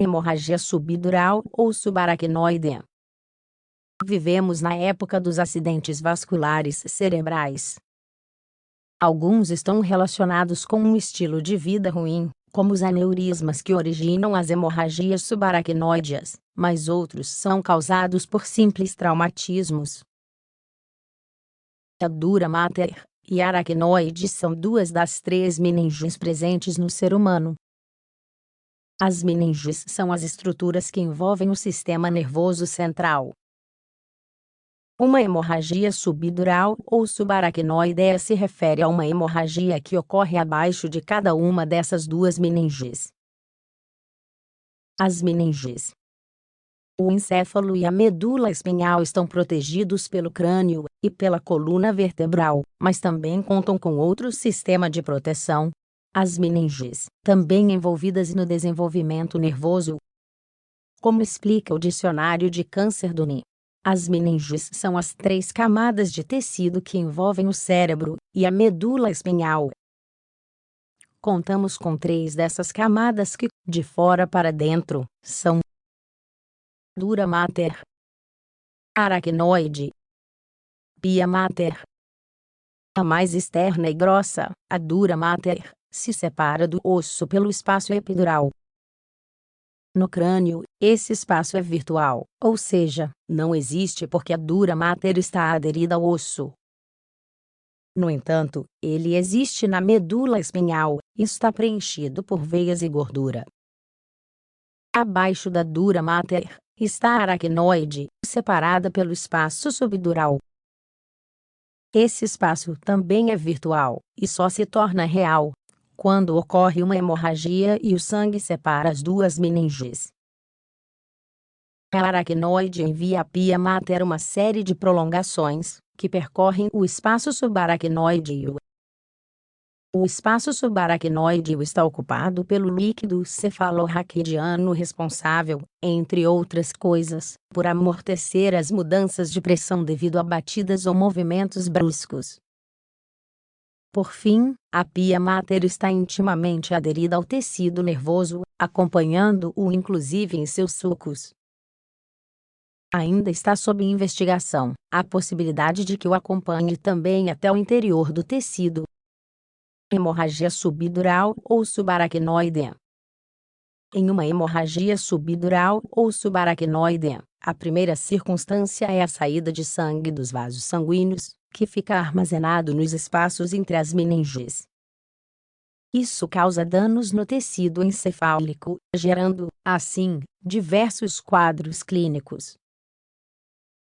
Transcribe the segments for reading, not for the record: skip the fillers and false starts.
Hemorragia subdural ou subaracnoide. Vivemos na época dos acidentes vasculares cerebrais. Alguns estão relacionados com um estilo de vida ruim, como os aneurismas que originam as hemorragias subaracnoideas, mas outros são causados por simples traumatismos. A dura mater e a aracnoide são duas das 3 meninges presentes no ser humano. As meninges são as estruturas que envolvem o sistema nervoso central. Uma hemorragia subdural ou subaracnoide se refere a uma hemorragia que ocorre abaixo de cada uma dessas duas meninges. As meninges. O encéfalo e a medula espinhal estão protegidos pelo crânio e pela coluna vertebral, mas também contam com outro sistema de proteção. As meninges, também envolvidas no desenvolvimento nervoso. Como explica o dicionário de câncer do NI, as meninges são as 3 camadas de tecido que envolvem o cérebro e a medula espinhal. Contamos com 3 dessas camadas que, de fora para dentro, são dura mater, aracnoide, pia mater. A mais externa e grossa, a dura mater, se separa do osso pelo espaço epidural. No crânio, esse espaço é virtual, ou seja, não existe porque a dura mater está aderida ao osso. No entanto, ele existe na medula espinhal e está preenchido por veias e gordura. Abaixo da dura mater está a aracnoide, separada pelo espaço subdural. Esse espaço também é virtual e só se torna real quando ocorre uma hemorragia e o sangue separa as duas meninges. A aracnoide envia à pia mater uma série de prolongações que percorrem o espaço subaracnoideo. O espaço subaracnoideo está ocupado pelo líquido cefalorraquidiano responsável, entre outras coisas, por amortecer as mudanças de pressão devido a batidas ou movimentos bruscos. Por fim, a pia mater está intimamente aderida ao tecido nervoso, acompanhando-o inclusive em seus sulcos. Ainda está sob investigação a possibilidade de que o acompanhe também até o interior do tecido. Hemorragia subdural ou subaracnoide. Em uma hemorragia subdural ou subaracnoide, a primeira circunstância é a saída de sangue dos vasos sanguíneos, que fica armazenado nos espaços entre as meninges. Isso causa danos no tecido encefálico, gerando, assim, diversos quadros clínicos.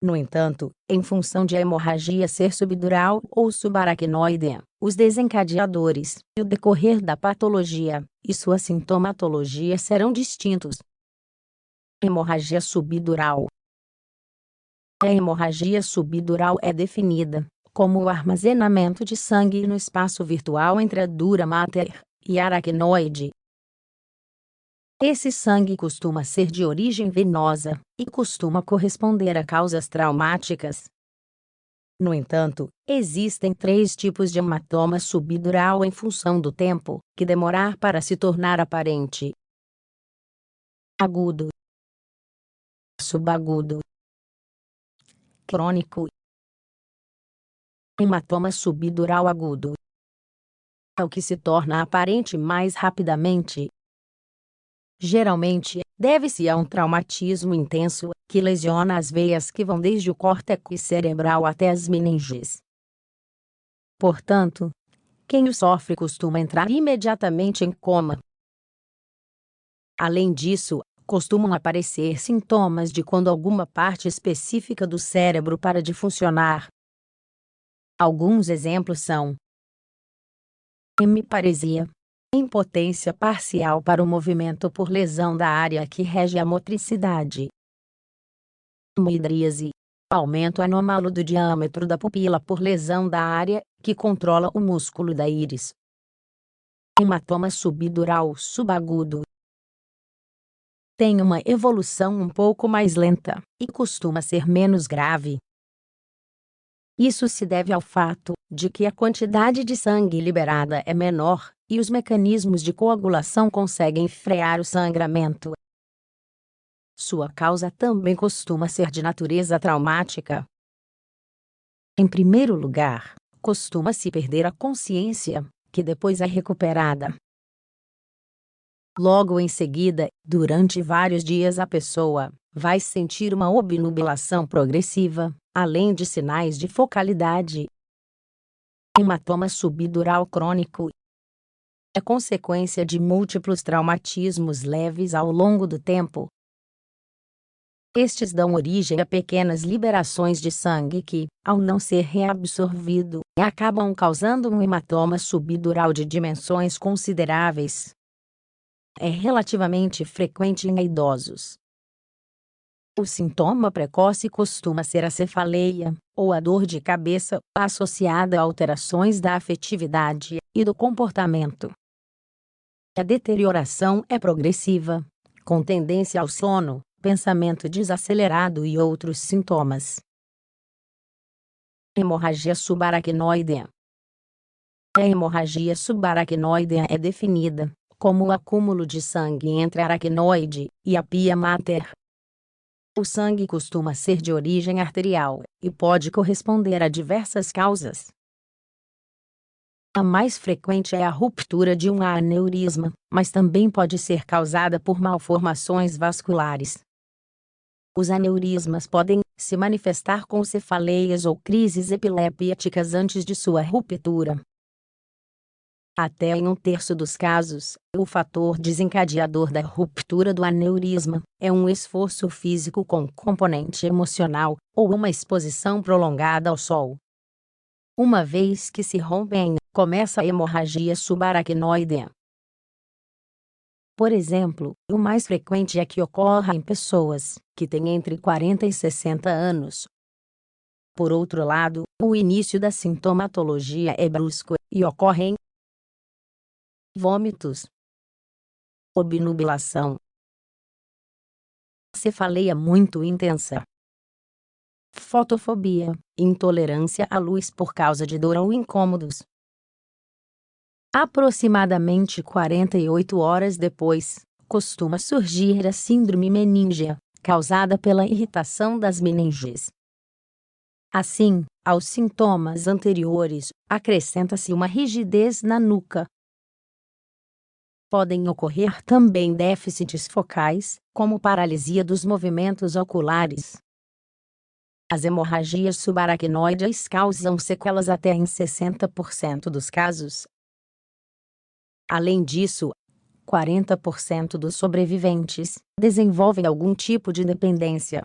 No entanto, em função de a hemorragia ser subdural ou subaracnoide, os desencadeadores e o decorrer da patologia e sua sintomatologia serão distintos. Hemorragia subdural. A hemorragia subdural é definida como o armazenamento de sangue no espaço virtual entre a dura mater e a aracnoide. Esse sangue costuma ser de origem venosa e costuma corresponder a causas traumáticas. No entanto, existem 3 tipos de hematoma subdural em função do tempo que demorar para se tornar aparente: agudo, subagudo, crônico. Hematoma subdural agudo é o que se torna aparente mais rapidamente. Geralmente, deve-se a um traumatismo intenso, que lesiona as veias que vão desde o córtex cerebral até as meninges. Portanto, quem o sofre costuma entrar imediatamente em coma. Além disso, costumam aparecer sintomas de quando alguma parte específica do cérebro para de funcionar. Alguns exemplos são: hemiparesia, impotência parcial para o movimento por lesão da área que rege a motricidade; hemidríase, aumento anômalo do diâmetro da pupila por lesão da área que controla o músculo da íris; hematoma subdural subagudo tem uma evolução um pouco mais lenta e costuma ser menos grave. Isso se deve ao fato de que a quantidade de sangue liberada é menor e os mecanismos de coagulação conseguem frear o sangramento. Sua causa também costuma ser de natureza traumática. Em primeiro lugar, costuma-se perder a consciência, que depois é recuperada. Logo em seguida, durante vários dias a pessoa vai sentir uma obnubilação progressiva, além de sinais de focalidade. Hematoma subdural crônico é consequência de múltiplos traumatismos leves ao longo do tempo. Estes dão origem a pequenas liberações de sangue que, ao não ser reabsorvido, acabam causando um hematoma subdural de dimensões consideráveis. É relativamente frequente em idosos. O sintoma precoce costuma ser a cefaleia, ou a dor de cabeça, associada a alterações da afetividade e do comportamento. A deterioração é progressiva, com tendência ao sono, pensamento desacelerado e outros sintomas. Hemorragia subaracnoidea. A hemorragia subaracnoidea é definida como o acúmulo de sangue entre a aracnoide e a pia mater. O sangue costuma ser de origem arterial e pode corresponder a diversas causas. A mais frequente é a ruptura de um aneurisma, mas também pode ser causada por malformações vasculares. Os aneurismas podem se manifestar com cefaleias ou crises epilépticas antes de sua ruptura. Até em um terço dos casos, o fator desencadeador da ruptura do aneurisma é um esforço físico com componente emocional, ou uma exposição prolongada ao sol. Uma vez que se rompem, começa a hemorragia subaracnoidea. Por exemplo, o mais frequente é que ocorra em pessoas que têm entre 40 e 60 anos. Por outro lado, o início da sintomatologia é brusco e ocorre em vômitos, obnubilação, cefaleia muito intensa, fotofobia, intolerância à luz por causa de dor ou incômodos. Aproximadamente 48 horas depois, costuma surgir a síndrome meníngea, causada pela irritação das meninges. Assim, aos sintomas anteriores, acrescenta-se uma rigidez na nuca. Podem ocorrer também déficits focais, como paralisia dos movimentos oculares. As hemorragias subaracnoideas causam sequelas até em 60% dos casos. Além disso, 40% dos sobreviventes desenvolvem algum tipo de dependência